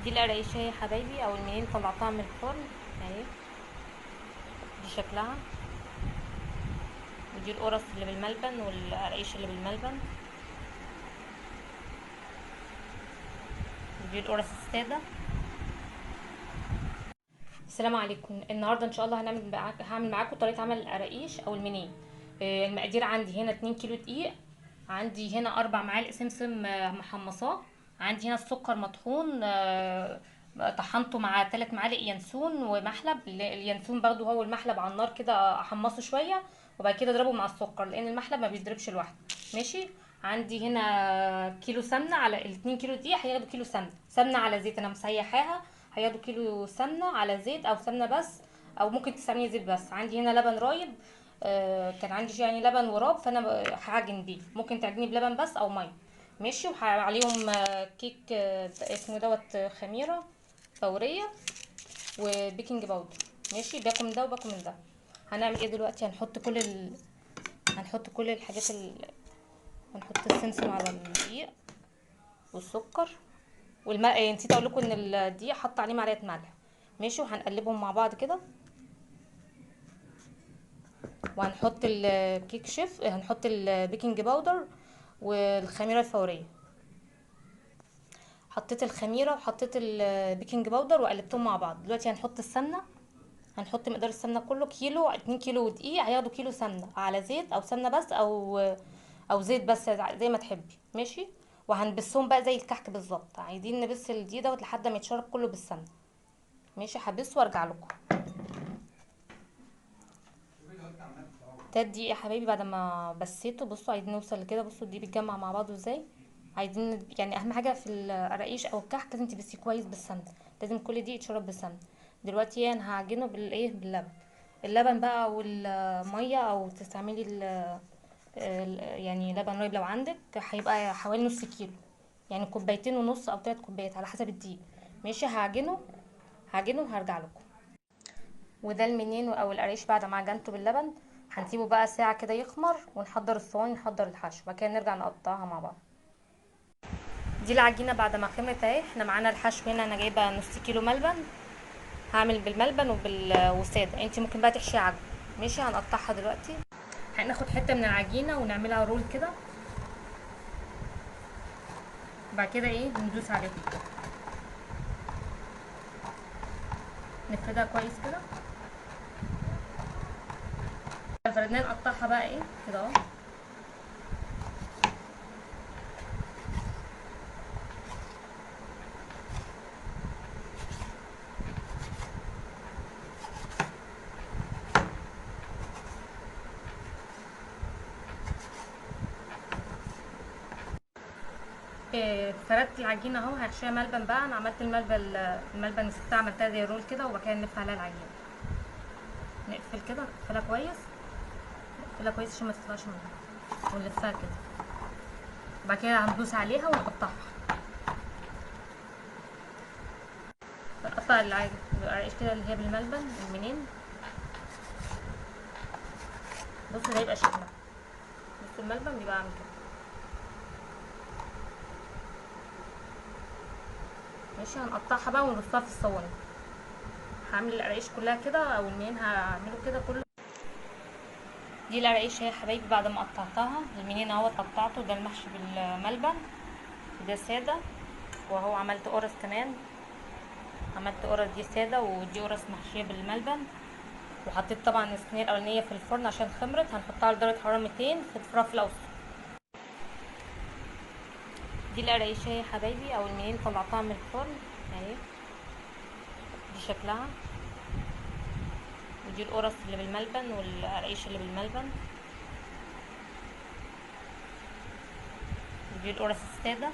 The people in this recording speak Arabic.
دي القرايش اهي يا حبايبي، او المنين طلعتها من الفرن اهي. دي شكلها. ودي القرص اللي بالملبن والقرايش اللي بالملبن. ودي القرص الساده. السلام عليكم. النهارده ان شاء الله هعمل معاكم طريقه عمل القراقيش او المنين. المقادير عندي هنا 2 كيلو دقيق، عندي هنا 4 معالق سمسم محمصاه، عندي هنا السكر مطحون طحنته مع 3 معالق ينسون ومحلب. اليانسون باخده هو المحلب على النار كده، احمصه شويه وبعد كده اضربه مع السكر لان المحلب ما بيضربش لوحده. ماشي. عندي هنا كيلو سمنه، على ال 2 كيلو دقيق هياخدوا كيلو سمنه على زيت، انا مسيحاها. هياخدوا كيلو سمنه على زيت او سمنه بس، او ممكن تستعملي زيت بس. عندي هنا لبن رايب، كان عندي يعني لبن وراب، فانا هعجن بيه. ممكن تعجني بلبن بس او ميه. ماشي. وعليهم كيك اسمه دوت خميره فوريه وبيكنج باودر. ماشي. باكم من ده وباكم من ده. هنعمل ايه دلوقتي؟ هنحط كل الحاجات هنحط السمسم على الدقيق والسكر والماء. نسيت اقول لكم ان الدقيق حط عليه معلقه ملح. ماشي. وهنقلبهم مع بعض كده. وهنحط الكيك شيف، هنحط البيكنج باودر والخميره الفوريه. حطيت الخميره وحطيت البيكنج باودر وقلبتهم مع بعض. دلوقتي هنحط السمنه. هنحط مقدار السمنه كله كيلو. 2 كيلو دقيق هياخدوا كيلو سمنه على زيت او سمنه بس او زيت بس زي ما تحبي. ماشي. وهنبسهم بقى زي الكحك بالظبط. عايزين نبس الدقيق دوت لحد ما يتشرب كله بالسمنه. ماشي. هبس وارجع لكم. 3 دقيق يا حبايبي بعد ما بسيته. بصوا عايزين نوصل لكده. بصوا الدقيق بيتجمع مع بعضه ازاي. عايزين يعني اهم حاجه في القراقيش او الكحك لازم تبسيه كويس بالسمنه. لازم كل دقيق يتشرب بالسمنه. دلوقتي انا هعجنه بالايه، باللبن. اللبن بقى والميه، او تستعملي يعني لبن رايب لو عندك، هيبقى حوالي نص كيلو. يعني كوبايتين ونص او 3 كوبايات على حسب الدقيق. ماشي. هعجنه وهرجع لكم. وده المنين او القريش بعد ما عجنته باللبن. هنسيبه بقى ساعة كده يخمر، ونحضر الصواني، نحضر الحشو، وبعد كده نرجع نقطعها مع بعض. دي العجينة بعد ما خمرت اهي. احنا معانا الحشو هنا، انا جايبة نص كيلو ملبن. هعمل بالملبن وسادة. انتي ممكن بقى تحشي عجن. ماشي. هنقطعها دلوقتي. هناخد حتة من العجينة ونعملها رول كده. وبعد كده ايه، ندوس عليها، نفردها كويس كده. فردناها نقطعها بقى ايه كده اهو. فردت العجينه اهو. هحشيها ملبن بقى. انا عملت الملبن سبتها، عملتها زي رول كده، وبعد كده نلف عليها العجينه. نقفل كده، نقفلها كويس. نقفلها كويس عشان ما تطلعش منها. ونلفها كده. وبعد كده هندوس عليها ونقطعها. نقطع العيش كده اللي هي بالملبن المنين. بصوا ده يبقى شكلها. بصوا الملبن بيبقى عامل كده. ماشي. هنقطعها بقى ونرصها في الصواني. هعمل القراقيش كلها كده، او المنين هعمله كده كله. دي القراقيش اهي يا حبايبي بعد ما قطعتها. المنين اهو قطعته. ده المحشي بالملبن، ده ساده. وهو عملت قرص كمان. عملت قرص دي ساده، ودي قرص محشيه بالملبن. وحطيت طبعا الصينيه الاولانيه في الفرن عشان خمرت. هنحطها على درجه حراره 200 في الفراغ الاوسط. دي القراقيش اهي يا حبايبي، او المنين طلعتها من الفرن اهي. دي شكلها. ودي القرص اللي بالملبن والقراقيش اللي بالملبن. ودي القرص الساده.